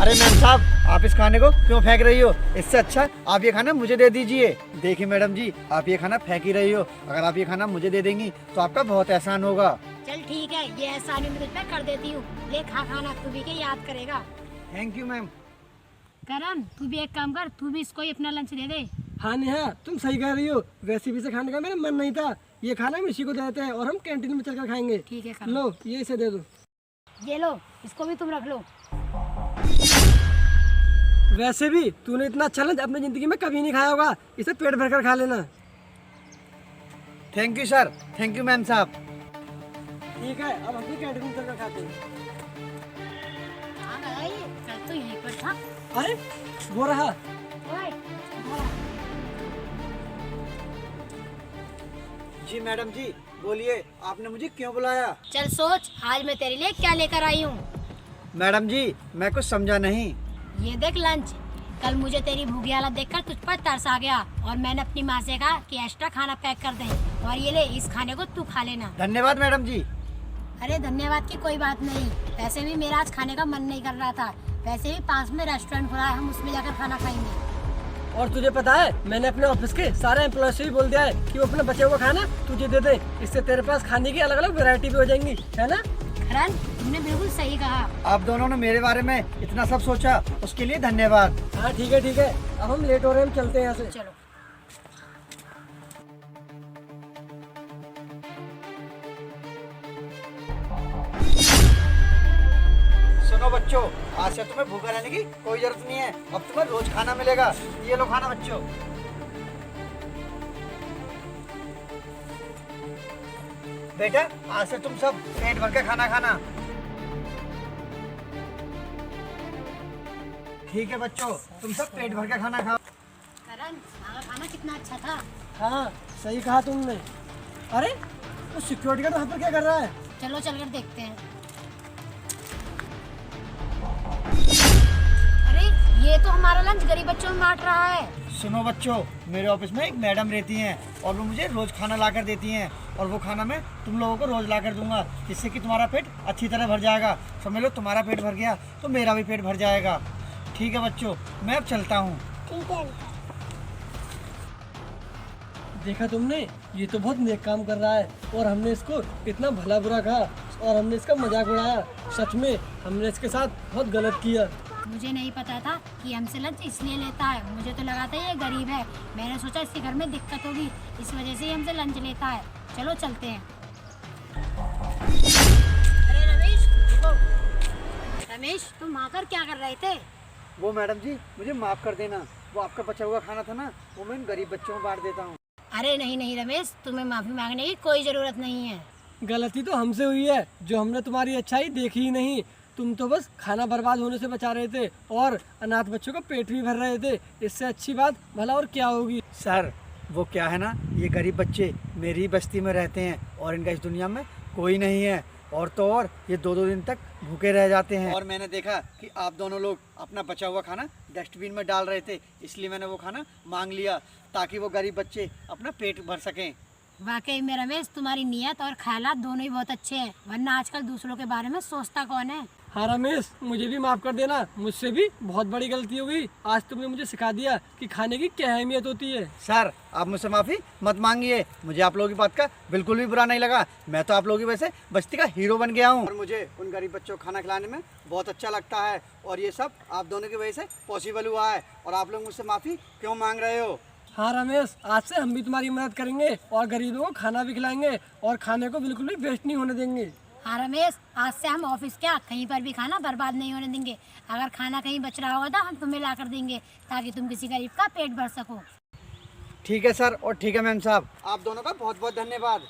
अरे मैम साहब, आप इस खाने को क्यों फेंक रही हो? इससे अच्छा आप ये खाना मुझे दे दीजिए। देखिए मैडम जी, आप ये खाना फेंक ही रही हो। अगर आप ये खाना मुझे दे देंगी तो आपका बहुत एहसान होगा। चल ठीक है, ये एहसान मैं तुझ पे कर देती हूँ। ले खा खाना, तू भी के याद करेगा। Thank you ma'am. करण, तू भी एक काम कर, तू भी इसको ही अपना लंच दे दे। हाँ नेहा, तुम सही कह रही हो। रेसिपी से खाने का मेरा मन नहीं था। ये खाना हम इसी को देते हैं और हम कैंटीन में चलकर खाएंगे। ठीक है करण। लो ये इसे दे दो। ये लो, इसको भी तुम रख लो। वैसे भी तूने इतना अच्छा लंच अपनी जिंदगी में कभी नहीं खाया होगा। इसे पेट भरकर खा लेना। Thank you sir. Thank you ma'am साहब। ठीक है, अब हम भी कैंटीन में चलकर खाते हैं। कहाँ गया ये? कल तो यहीं पर था। अरे वो रहा। ओए, हाँ। जी मैडम जी, बोलिए आपने मुझे क्यों बुलाया? चल सोच, आज मैं तेरे लिए क्या लेकर आई हूँ। मैडम जी, मैं कुछ समझा नहीं। ये देख लंच। कल मुझे तेरी भूखी हालत देखकर तुझ पर तरस आ गया और मैंने अपनी माँ से कहा कि एक्स्ट्रा खाना पैक कर दे, और ये ले, इस खाने को तू खा लेना। धन्यवाद मैडम जी। अरे धन्यवाद की कोई बात नहीं। वैसे भी मेरा आज खाने का मन नहीं कर रहा था। वैसे भी पास में रेस्टोरेंट खुला है, हम उसमें जाकर खाना खाएंगे। और तुझे पता है, मैंने अपने ऑफिस के सारे एम्प्लॉय से भी बोल दिया है कि वो अपने बचे हुआ खाना तुझे दे दे। इससे तेरे पास खाने की अलग अलग वैरायटी भी हो जाएंगी, है ना? करण, तुमने बिल्कुल सही कहा। आप दोनों ने मेरे बारे में इतना सब सोचा, उसके लिए धन्यवाद। हाँ ठीक है ठीक है, अब हम लेट हो रहे हैं, हम चलते हैं यहाँ से। चलो। सुनो बच्चों, आज से तुम्हें भूखा रहने की कोई जरूरत नहीं है। अब तुम्हें रोज खाना मिलेगा। ये लो खाना बच्चों। बेटा, आज से तुम सब पेट भर के खाना खाना। ठीक है बच्चों, तुम सब पेट भर के खाना खाओ। करण, वहाँ का खाना कितना अच्छा था। हाँ सही कहा तुमने। अरे वो सिक्योरिटी गार्ड वहाँ पर क्या कर रहा है? चलो चलकर देखते हैं। अरे ये तो हमारा लंच गरीब बच्चों में बांट रहा है। सुनो बच्चों, मेरे ऑफिस में एक मैडम रहती हैं और वो मुझे रोज खाना ला कर देती हैं, और वो खाना मैं तुम लोगों को रोज ला कर दूंगा, जिससे कि तुम्हारा पेट अच्छी तरह भर जाएगा। समझ लो, तुम्हारा पेट भर गया तो मेरा भी पेट भर जाएगा। ठीक है बच्चों, मैं अब चलता हूँ। ठीक है। देखा तुमने, ये तो बहुत नेक काम कर रहा है और हमने इसको इतना भला बुरा कहा और हमने इसका मजाक उड़ाया। सच में हमने इसके साथ बहुत गलत किया। मुझे नहीं पता था कि हमसे लंच इसलिए लेता है। मुझे तो लगा था ये गरीब है। मैंने सोचा इसके घर में दिक्कत होगी, इस वजह से ही हमसे लंच लेता है। चलो चलते हैं। अरे रमेश, रुको। रमेश, तुम आकर क्या कर रहे थे? वो मैडम जी, मुझे माफ़ कर देना। वो आपका बचा हुआ खाना था ना, वो मैं इन गरीब बच्चों में बांट देता हूँ। अरे नहीं नहीं रमेश, तुम्हें माफ़ी मांगने की कोई ज़रूरत नहीं है। गलती तो हमसे हुई है, जो हमने तुम्हारी अच्छाई देखी ही नहीं। तुम तो बस खाना बर्बाद होने से बचा रहे थे और अनाथ बच्चों का पेट भी भर रहे थे। इससे अच्छी बात भला और क्या होगी? सर, वो क्या है ना, ये गरीब बच्चे मेरी बस्ती में रहते हैं और इनका इस दुनिया में कोई नहीं है। और तो और ये 2-2 दिन तक भूखे रह जाते हैं। और मैंने देखा कि आप दोनों लोग अपना बचा हुआ खाना डस्टबिन में डाल रहे थे, इसलिए मैंने वो खाना मांग लिया ताकि वो गरीब बच्चे अपना पेट भर सकें। वाकई में रमेश, तुम्हारी नीयत और ख्यालात दोनों ही बहुत अच्छे हैं, वरना आजकल दूसरों के बारे में सोचता कौन है। हाँ रमेश, मुझे भी माफ़ कर देना। मुझसे भी बहुत बड़ी गलती हो गई। आज तुमने मुझे सिखा दिया कि खाने की क्या अहमियत होती है। सर, आप मुझसे माफ़ी मत मांगिए। मुझे आप लोगों की बात का बिल्कुल भी बुरा नहीं लगा। मैं तो आप लोगों की वजह से बस्ती का हीरो बन गया हूँ और मुझे उन गरीब बच्चों को खाना खिलाने में बहुत अच्छा लगता है। और ये सब आप दोनों की वजह से पॉसिबल हुआ है। और आप लोग मुझसे माफ़ी क्यों मांग रहे हो? हाँ रमेश, आज से हम भी तुम्हारी मदद करेंगे और गरीबों को खाना भी खिलाएंगे और खाने को बिल्कुल भी वेस्ट नहीं होने देंगे। हाँ रमेश, आज से हम ऑफिस क्या कहीं पर भी खाना बर्बाद नहीं होने देंगे। अगर खाना कहीं बच रहा होगा तो हम तुम्हें ला कर देंगे, ताकि तुम किसी गरीब का पेट भर सको। ठीक है सर, और ठीक है मैम साहब, आप दोनों का बहुत बहुत धन्यवाद।